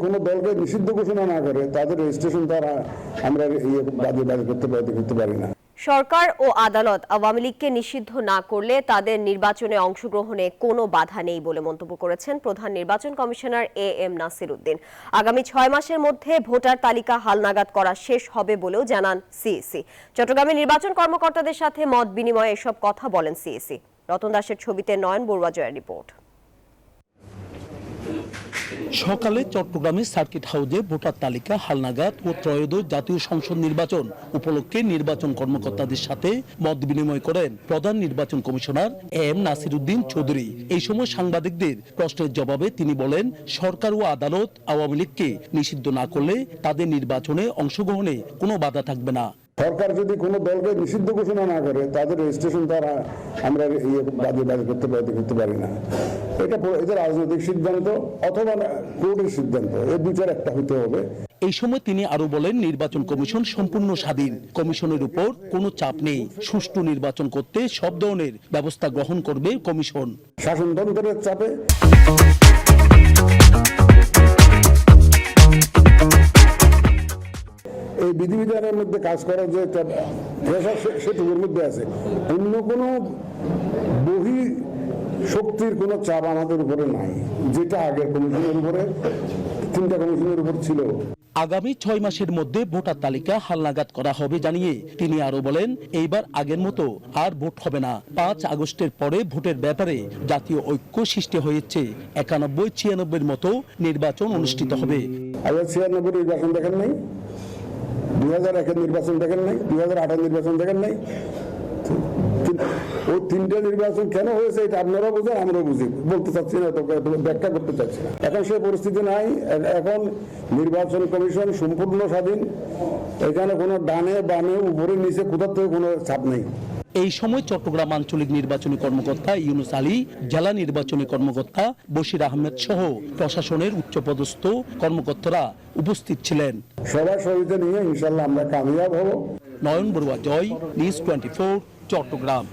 কোনো দলকে নিষিদ্ধ ঘোষণা না করে তাদের রেজিস্ট্রেশন তারা আমরা করতে পারি না। সরকার ও আদালত আওয়ামী লীগকে নিষিদ্ধ না করলে তাদের নির্বাচনে অংশগ্রহণে কোনো বাধা নেই বলে মন্তব্য করেছেন প্রধান নির্বাচন কমিশনার এম নাসির উদ্দিন। আগামী 6 মাসের মধ্যে ভোটার তালিকা হালনাগাদ করা শেষ হবে বলেও জানান সিইসি। চট্টগ্রামে নির্বাচন কর্মকর্তাদের সাথে মত বিনিময়ে এসব কথা বলেন সিইসি। রতন দাসের ছবিতে নয়ন বড়ুয়া জয়ের রিপোর্ট। সকালে চট্টগ্রামে সার্কিট হাউসে ভোটার তালিকা হালনাগাদ ও ত্রয়োদশ জাতীয় সংসদ নির্বাচন উপলক্ষে নির্বাচন কর্মকর্তাদের সাথে মত বিনিময় করেন প্রধান নির্বাচন কমিশনার এম নাসির উদ্দিন চৌধুরী। এই সময় সাংবাদিকদের প্রশ্নের জবাবে তিনি বলেন, সরকার ও আদালত আওয়ামী লীগকে নিষিদ্ধ না করলে তাদের নির্বাচনে অংশগ্রহণে কোনো বাধা থাকবে না। সরকার যদি কোনো দলকে নিষিদ্ধ ঘোষণা না করে তাদের রেজিস্ট্রেশন তারা আমরা করতে পারি না। এটা রাজনৈতিক সিদ্ধান্ত অথবা কোর্টের সিদ্ধান্ত, এর বিচার একটা হতে হবে। এই সময় তিনি আরো বলেন, নির্বাচন কমিশন সম্পূর্ণ স্বাধীন, কমিশনের উপর কোনো চাপ নেই। সুষ্ঠু নির্বাচন করতে সব ধরনের ব্যবস্থা গ্রহণ করবে কমিশন। শাসনতন্ত্রের চাপে এই বিধিবিধানের মধ্যে কাজ করার যে প্রেশার সেটুকুর মধ্যে আছে, অন্য কোনো বহি শক্তির কোনো চাপ আমাদের উপরে নাই, যেটা আগের কমিশনের উপরে 3টা কমিশনের উপর ছিল। আগামী 6 মাসের মধ্যে ভোটার তালিকা হালনাগাদ করা হবে জানিয়ে তিনি আরো বলেন, এইবার আগের মতো আর ভোট হবে না। 5 আগস্টের পরে ভোটের ব্যাপারে জাতীয় ঐক্য সৃষ্টি হয়েছে। 91-96 মতো নির্বাচন অনুষ্ঠিত হবে। 96 নির্বাচন দেখেন নাই, 2001 নির্বাচন দেখেন নাই, 2008 নির্বাচন দেখেন নাই। ওই 3টা নির্বাচন কেন হয়েছে এটা আপনারা বুঝেন, আমরাও বুঝি, বলতে চাচ্ছি না, ব্যাখ্যা করতে চাচ্ছি না। এখন সেই পরিস্থিতি নাই। এখন নির্বাচন কমিশন সম্পূর্ণ স্বাধীন। এখানে কোনো ডানে বামে উপরে নিচে কোথাও থেকে কোনো চাপ নেই। এই সময় চট্টগ্রাম আঞ্চলিক নির্বাচনী কর্মকর্তা ইউনুস আলী, জেলা নির্বাচনী কর্মকর্তা বশির আহমেদ সহ প্রশাসনের উচ্চপদস্থ কর্মকর্তারা উপস্থিত ছিলেন। সবার সহযোগিতা নিয়ে ইনশাআল্লাহ আমরা কামিয়াব হব। নয়ন বড়ুয়া জয়, নিউজ 24, চট্টগ্রাম।